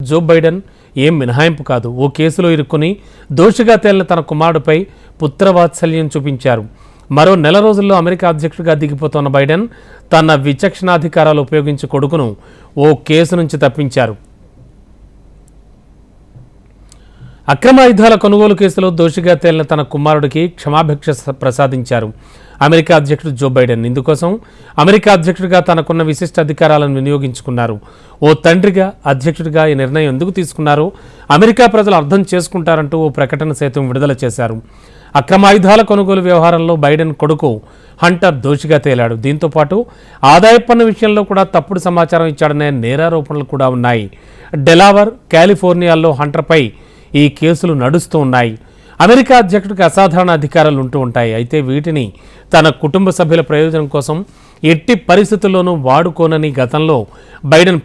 Joe Biden ఏం మినహాయింపు కాదు. ఓ కేసులో ఇరుక్కుని దోషిగా తేలిన తన కుమారుడిపై పుత్రవాత్సల్యం చూపించారు. మరో నెల రోజుల్లో అమెరికా అధ్యక్షుడిగా దిగిపోతున్న బైడెన్ తన విచక్షణాధికారాలు ఉపయోగించి కొడుకును ఓ కేసు నుంచి తప్పించారు. అక్రమ ఆయుధాల కొనుగోలు కేసులో దోషిగా తేలిన తన కుమారుడికి క్షమాభిక్ష ప్రసాదించారు అమెరికా అధ్యక్షుడు జో బైడెన్. ఇందుకోసం అమెరికా అధ్యక్షుడిగా తనకున్న విశిష్ట అధికారాలను వినియోగించుకున్నారు. ఓ తండ్రిగా అధ్యక్షుడిగా ఈ నిర్ణయం ఎందుకు తీసుకున్నారో అమెరికా ప్రజలు అర్థం చేసుకుంటారంటూ ఓ ప్రకటన సైతం విడుదల చేశారు. అక్రమ ఆయుధాల కొనుగోలు వ్యవహారంలో బైడెన్ కొడుకు హంటర్ దోషిగా తేలాడు. దీంతో పాటు ఆదాయ పన్ను విషయంలో కూడా తప్పుడు సమాచారం ఇచ్చాడనే నేరారోపణలు కూడా ఉన్నాయి. డెలావర్, కాలిఫోర్నియాల్లో హంటర్పై ఈ కేసులు నడుస్తూ ఉన్నాయి. అమెరికా అధ్యక్షుడికి అసాధారణ అధికారాలు ఉంటూ ఉంటాయి. అయితే వీటిని తన కుటుంబ సభ్యుల ప్రయోజనం కోసం ఎట్టి పరిస్థితుల్లోనూ వాడుకోనని గతంలో బైడెన్